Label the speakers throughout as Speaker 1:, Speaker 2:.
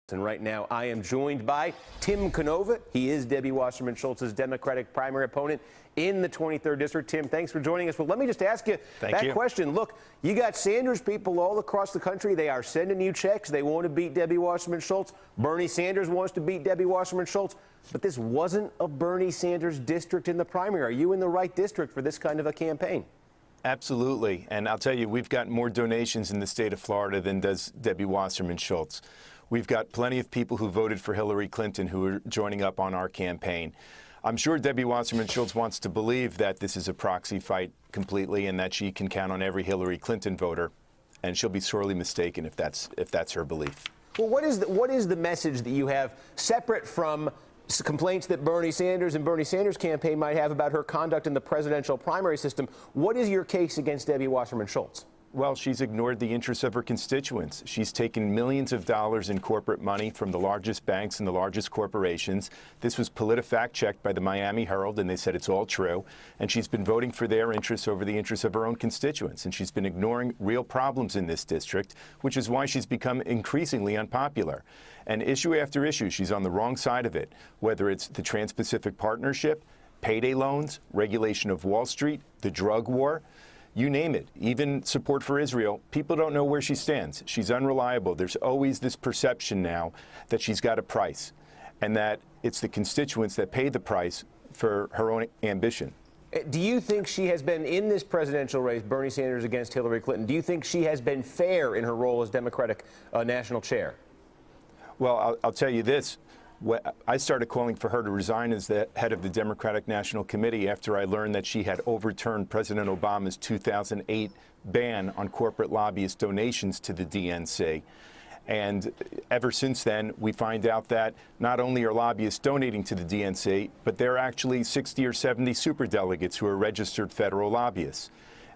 Speaker 1: And right now, I am joined by Tim Canova. He is Debbie Wasserman Schultz's Democratic primary opponent in the 23rd District. Tim, thanks for joining us. Well, let me just ask you that question. Look, you got Sanders people all across the country. They are sending you checks. They want to beat Debbie Wasserman Schultz. Bernie Sanders wants to beat Debbie Wasserman Schultz. But this wasn't a Bernie Sanders district in the primary. Are you in the right district for this kind of a campaign?
Speaker 2: Absolutely. And I'll tell you, we've got more donations in the state of Florida than does Debbie Wasserman Schultz. We've got plenty of people who voted for Hillary Clinton who are joining up on our campaign. I'm sure Debbie Wasserman Schultz wants to believe that this is a proxy fight completely and that she can count on every Hillary Clinton voter, and she'll be sorely mistaken if that's her belief.
Speaker 1: Well, what is the message that you have separate from complaints that Bernie Sanders and Bernie Sanders' campaign might have about her conduct in the presidential primary system? What is your case against Debbie Wasserman Schultz?
Speaker 2: Well, she's ignored the interests of her constituents. She's taken millions of dollars in corporate money from the largest banks and the largest corporations. This was PolitiFact checked by the Miami Herald, and they said it's all true. And she's been voting for their interests over the interests of her own constituents. And she's been ignoring real problems in this district, which is why she's become increasingly unpopular. And issue after issue, she's on the wrong side of it, whether it's the Trans-Pacific Partnership, payday loans, regulation of Wall Street, the drug war. You name it, even support for Israel. People don't know where she stands. She's unreliable. There's always this perception now that she's got a price and that it's the constituents that pay the price for her own ambition.
Speaker 1: Do you think she has been in this presidential race, Bernie Sanders against Hillary Clinton? Do you think she has been fair in her role as Democratic national chair?
Speaker 2: Well, I'll tell you this. I started calling for her to resign as the head of the Democratic National Committee after I learned that she had overturned President Obama's 2008 ban on corporate lobbyist donations to the DNC. And ever since then, we find out that not only are lobbyists donating to the DNC, but there are actually 60 or 70 superdelegates who are registered federal lobbyists.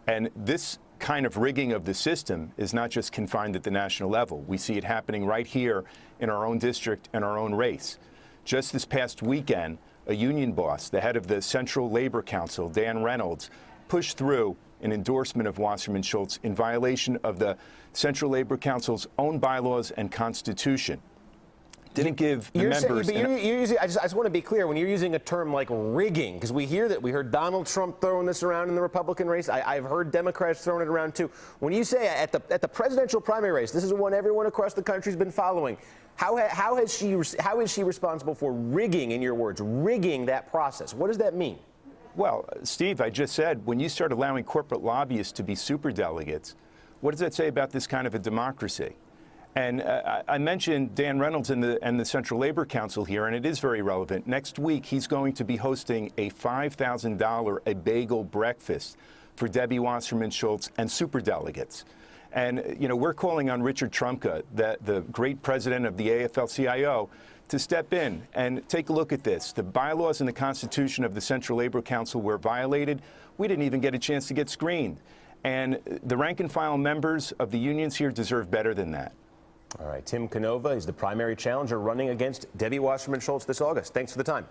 Speaker 2: And this kind of rigging of the system is not just confined at the national level. We see it happening right here in our own district and our own race. Just this past weekend, a union boss, the head of the Central Labor Council, Dan Reynolds, pushed through an endorsement of Wasserman Schultz in violation of the Central Labor Council's own bylaws and constitution. Didn't give the members.
Speaker 1: I just want to be clear, when you're using a term like rigging, because we heard Donald Trump throwing this around in the Republican race. I've heard Democrats throwing it around too. When you say at the presidential primary race, this is one everyone across the country's been following. How is she responsible for rigging, in your words, rigging that process? What does that mean?
Speaker 2: Well, Steve, I just said, when you start allowing corporate lobbyists to be superdelegates, what does that say about this kind of a democracy? And I mentioned Dan Reynolds and the Central Labor Council here, and it is very relevant. Next week, he's going to be hosting a $5,000 a bagel breakfast for Debbie Wasserman Schultz and superdelegates. And, you know, we're calling on Richard Trumka, the great president of the AFL-CIO, to step in and take a look at this. The bylaws and the Constitution of the Central Labor Council were violated. We didn't even get a chance to get screened. And the rank and file members of the unions here deserve better than that.
Speaker 1: All right, Tim Canova is the primary challenger running against Debbie Wasserman Schultz this August. Thanks for the time.